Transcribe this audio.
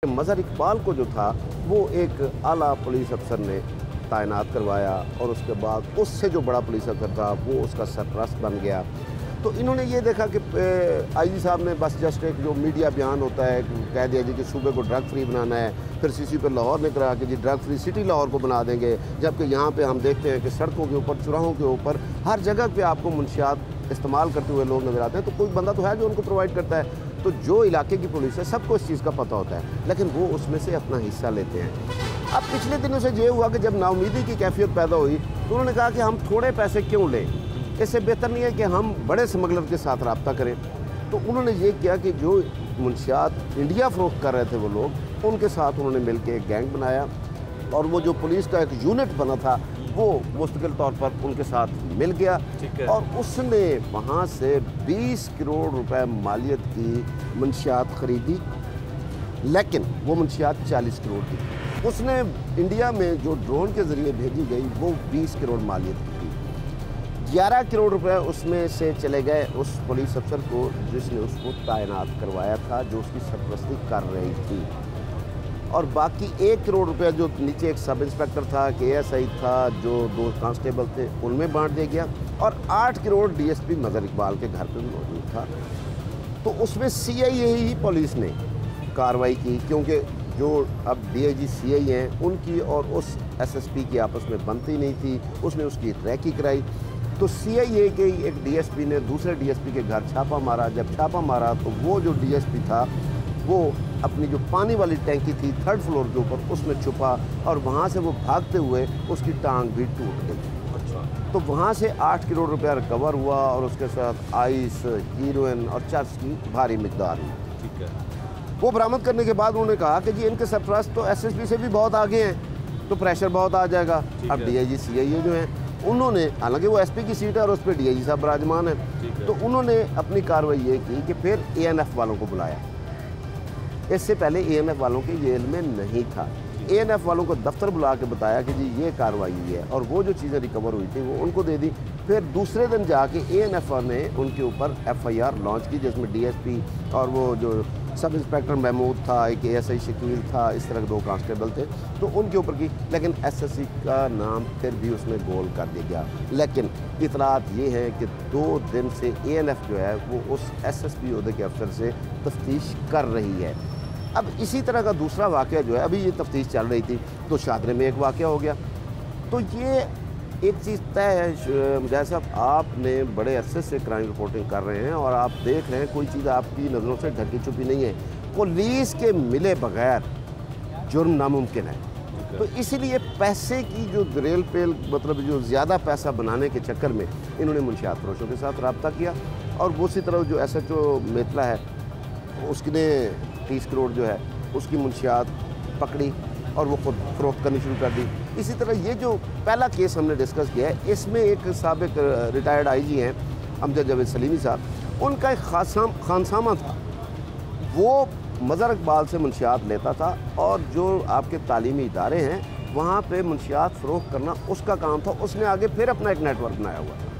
मज़हर इकबाल को जो था वो एक आला पुलिस अफसर ने तैनात करवाया और उसके बाद उससे जो बड़ा पुलिस अफसर था वो उसका सरपरस्त बन गया। तो इन्होंने ये देखा कि आईजी साहब ने बस जस्ट एक जो मीडिया बयान होता है कह दिया जी कि सूबे को ड्रग फ्री बनाना है, फिर सीसी पे लाहौर ने कहा कि जी ड्रग फ्री सिटी लाहौर को बना देंगे, जबकि यहाँ पे हम देखते हैं कि सड़कों के ऊपर, चौराहों के ऊपर, हर जगह पे आपको मुंशियात इस्तेमाल करते हुए लोग नज़र आते हैं। तो कोई बंदा तो है जो उनको प्रोवाइड करता है। तो जो इलाके की पुलिस है सबको इस चीज़ का पता होता है, लेकिन वो उसमें से अपना हिस्सा लेते हैं। अब पिछले दिनों से ये हुआ कि जब नाउमीदी की कैफियत पैदा हुई तो उन्होंने कहा कि हम थोड़े पैसे क्यों लें, इससे बेहतर नहीं है कि हम बड़े स्मगलर के साथ रब्ता करें। तो उन्होंने ये किया कि जो मुंशियात इंडिया फ़रोख्त कर रहे थे वो लोग, उनके साथ उन्होंने मिल के एक गैंग बनाया और वो जो पुलिस का एक यूनिट बना था वो मुस्तकिल तौर पर उनके साथ मिल गया और उसने वहाँ से 20 करोड़ रुपए मालियत की मुंशियात ख़रीदी, लेकिन वो मुंशियात 40 करोड़ की उसने इंडिया में जो ड्रोन के ज़रिए भेजी गई वो 20 करोड़ मालियत की थी। 11 करोड़ रुपए उसमें से चले गए उस पुलिस अफसर को जिसने उसको तैनात करवाया था, जो उसकी सरपरस्ती कर रही थी, और बाकी 1 करोड़ रुपया जो नीचे एक सब इंस्पेक्टर था, KSI था, जो 2 कांस्टेबल थे, उनमें बांट दिया गया, और 8 करोड़ DSP मज़हर इकबाल के घर पे मौजूद था। तो उसमें CIA ही पुलिस ने कार्रवाई की, क्योंकि जो अब DIG CI हैं उनकी और उस SSP की आपस में बनती नहीं थी, उसने उसकी रैकी कराई। तो CIA के एक DSP ने दूसरे DSP के घर छापा मारा। जब छापा मारा तो वो जो DSP था वो अपनी जो पानी वाली टैंकी थी 3rd फ्लोर के ऊपर उसमें छुपा और वहाँ से वो भागते हुए उसकी टांग भी टूट गई। अच्छा। तो वहाँ से 8 करोड़ रुपया रिकवर हुआ और उसके साथ आइस, हीरोइन और चर्च की भारी मिकदार हुई। ठीक है। वो बरामद करने के बाद उन्होंने कहा कि जी इनके सरपरस्त तो SSP से भी बहुत आगे हैं, तो प्रेशर बहुत आ जाएगा। अब DIG CIA जो हैं उन्होंने, हालांकि वो SP की सीट है और उस पर DIG साहब विराजमान है, तो उन्होंने अपनी कार्रवाई ये की कि फिर ANF वालों को बुलाया। इससे पहले ANF वालों के ये इल्म में नहीं था। ANF वालों को दफ्तर बुला के बताया कि जी ये कार्रवाई हुई है और वो जो चीज़ें रिकवर हुई थी वो उनको दे दी। फिर दूसरे दिन जाके ANF ने उनके ऊपर FIR लॉन्च की, जिसमें DSP और वो जो सब इंस्पेक्टर महमूद था, एक ASI शकील था, इस तरह के 2 कांस्टेबल थे, तो उनके ऊपर की, लेकिन SSC का नाम फिर भी उसमें गोल कर दिया गया। लेकिन इतलात ये है कि 2 दिन से ANF जो है वो उस SSP ओहदे के अफसर से तफ्तीश कर रही है। अब इसी तरह का दूसरा वाक़या जो है, अभी ये तफ्तीश चल रही थी तो शादरे में एक वाक़या हो गया। तो ये एक चीज़ तय है मुजाहिद साहब, आपने बड़े अरसे से क्राइम रिपोर्टिंग कर रहे हैं और आप देख रहे हैं कोई चीज़ आपकी नज़रों से ढकी छुपी नहीं है। पुलिस के मिले बगैर जुर्म नामुमकिन है। तो इसीलिए पैसे की जो रेल पेल, मतलब जो ज़्यादा पैसा बनाने के चक्कर में इन्होंने मुंशियात फरोशों के साथ रब्ता किया और उसी तरह जो SHO मेतला है उसने 30 करोड़ जो है उसकी मुंशियात पकड़ी और वो खुद फरोख्त करनी शुरू कर दी। इसी तरह ये जो पहला केस हमने डिस्कस किया है, इसमें एक साबिक रिटायर्ड IG हैं अमजद जावेद सलीमी साहब, उनका एक खानसामा था, वो मज़हर इकबाल से मुंशियात लेता था और जो आपके तालीमी इदारे हैं वहाँ पे मुंशियात फ़रोख्त करना उसका काम था। उसने आगे फिर अपना एक नेटवर्क बनाया हुआ था।